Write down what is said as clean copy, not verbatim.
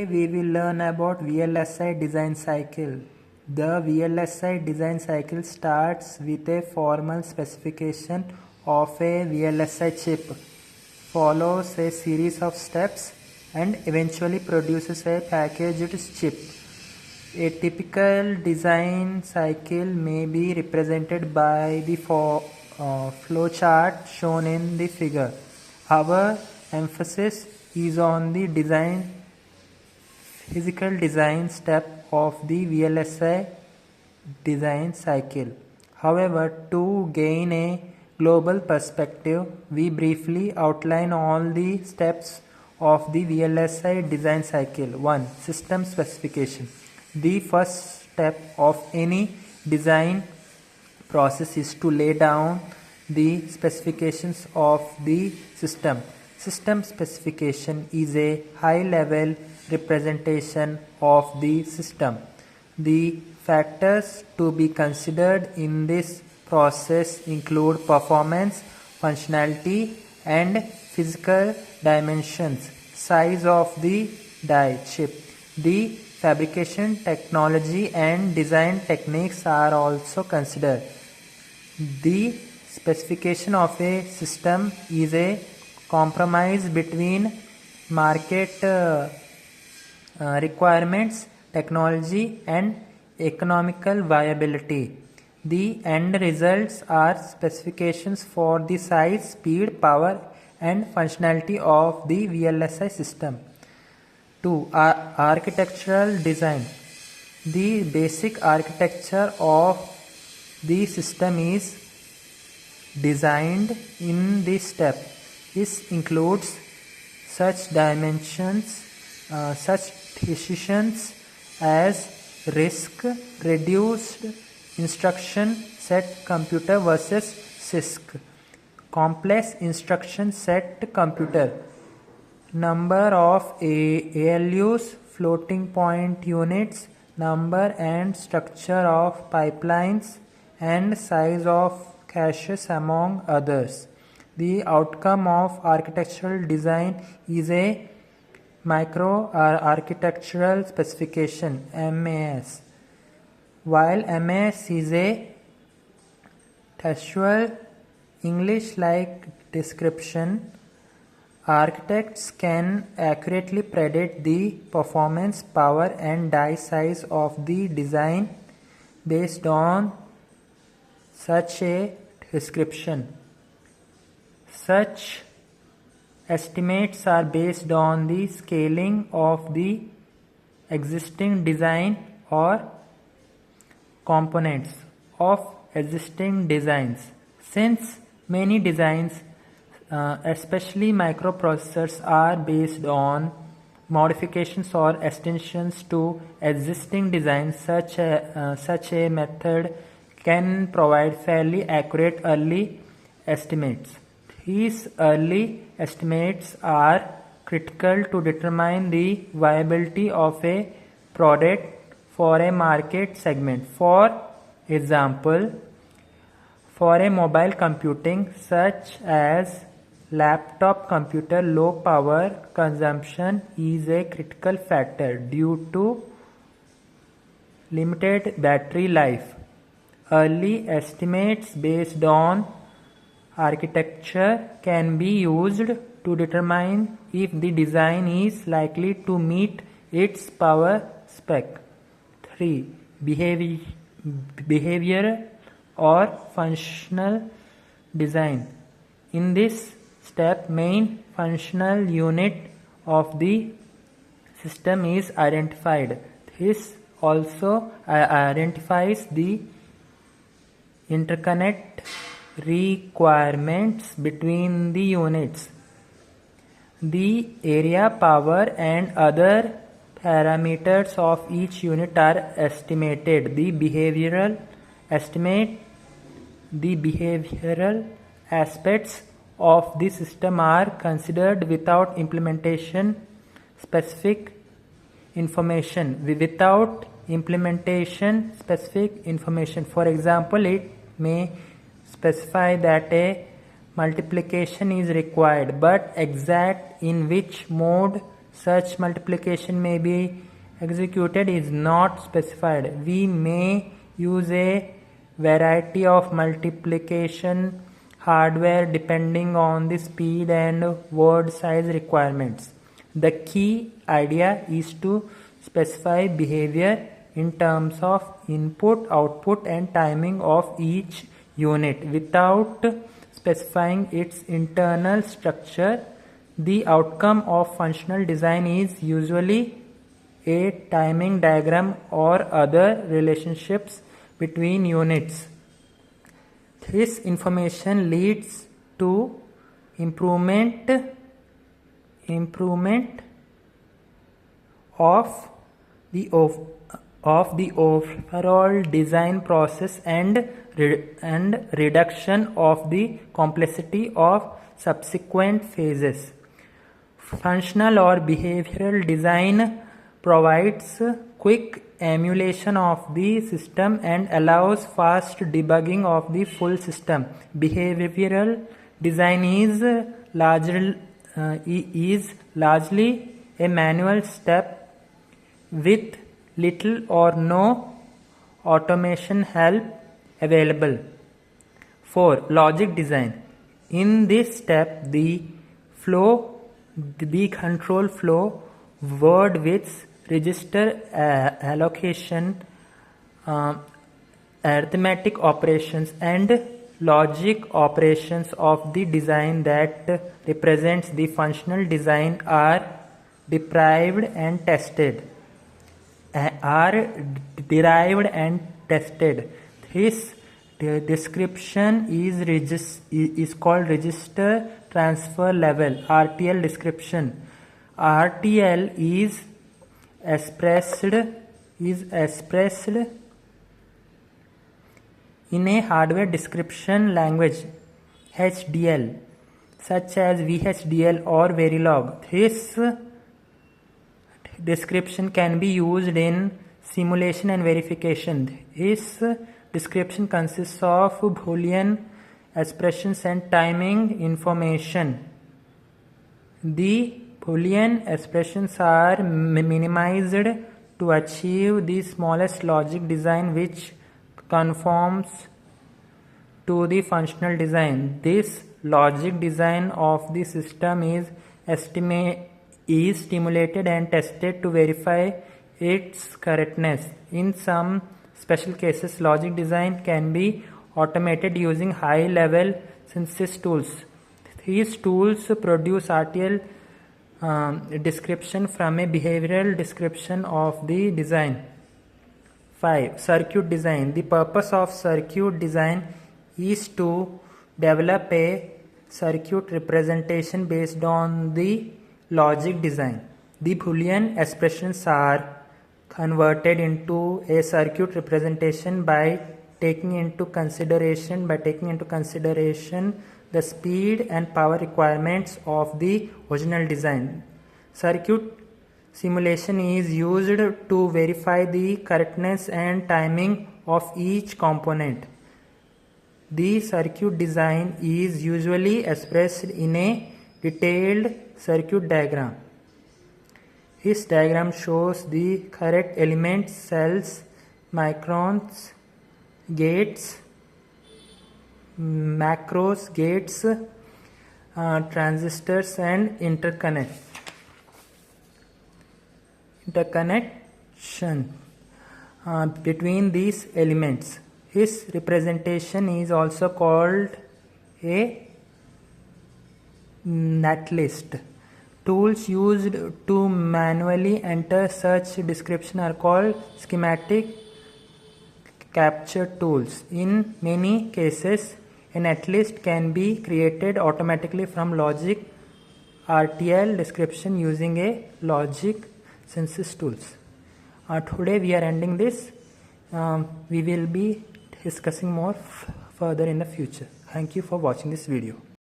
Today we will learn about VLSI design cycle. The VLSI design cycle starts with a formal specification of a VLSI chip, follows a series of steps, and eventually produces a packaged chip. A typical design cycle may be represented by the flow chart shown in the figure. Our emphasis is on the physical design step of the VLSI design cycle. However, to gain a global perspective, we briefly outline all the steps of the VLSI design cycle. 1. System specification. The first step of any design process is to lay down the specifications of the system. System specification is a high-level representation of the system. The factors to be considered in this process include performance, functionality, and physical dimensions, size of the die chip. The fabrication technology and design techniques are also considered. The specification of a system is a compromise between market requirements, technology, and economical viability. The end results are specifications for the size, speed, power, and functionality of the VLSI system. 2. Architectural design. The basic architecture of the system is designed in this step. This includes such dimensions, such decisions as RISC-reduced instruction set computer versus CISC, complex instruction set computer, number of ALUs, floating point units, number and structure of pipelines, and size of caches, among others. The outcome of architectural design is a micro-architectural specification, MAS. While MAS is a textual English-like description, architects can accurately predict the performance, power, and die size of the design based on such a description. Such estimates are based on the scaling of the existing design or components of existing designs. Since many designs, especially microprocessors, are based on modifications or extensions to existing designs, such a method can provide fairly accurate early estimates. These early estimates are critical to determine the viability of a product for a market segment. For example, for a mobile computing such as laptop computer, low power consumption is a critical factor due to limited battery life. Early estimates based on architecture can be used to determine if the design is likely to meet its power spec. 3. Behavioral or functional design. In this step, main functional unit of the system is identified. This also identifies the interconnect requirements between the units. The area, power, and other parameters of each unit are estimated. The behavioral aspects of the system are considered without implementation specific information. For example, it may specify that a multiplication is required, but exact in which mode such multiplication may be executed is not specified. We may use a variety of multiplication hardware depending on the speed and word size requirements. The key idea is to specify behavior in terms of input, output, and timing of each unit without specifying its internal structure. The outcome of functional design is usually a timing diagram or other relationships between units. This information leads to improvement of the overall design process and reduction of the complexity of subsequent phases. Functional or behavioral design provides quick emulation of the system and allows fast debugging of the full system. Behavioral design is largely a manual step with little or no automation help available. 4. Logic design. In this step, the control flow, word widths, register allocation, arithmetic operations, and logic operations of the design that represents the functional design are derived and tested. This description is called register transfer level (RTL) description. RTL is expressed in a hardware description language HDL, such as VHDL or Verilog. This description can be used in simulation and verification. This description consists of Boolean expressions and timing information. The Boolean expressions are minimized to achieve the smallest logic design which conforms to the functional design. This logic design of the system is stimulated and tested to verify its correctness. In some special cases, logic design can be automated using high-level synthesis tools. These tools produce RTL description from a behavioral description of the design. 5. Circuit design. The purpose of circuit design is to develop a circuit representation based on the logic design. The Boolean expressions are converted into a circuit representation by taking into consideration the speed and power requirements of the original design. Circuit simulation is used to verify the correctness and timing of each component. The circuit design is usually expressed in a detailed circuit diagram. This diagram shows the correct elements, cells, microns, gates, macros, gates, transistors, and interconnection between these elements. This representation is also called a netlist. Tools used to manually enter such description are called schematic capture tools. In many cases, a netlist can be created automatically from logic RTL description using a logic synthesis tools. Today we are ending this. We will be discussing more further in the future. Thank you for watching this video.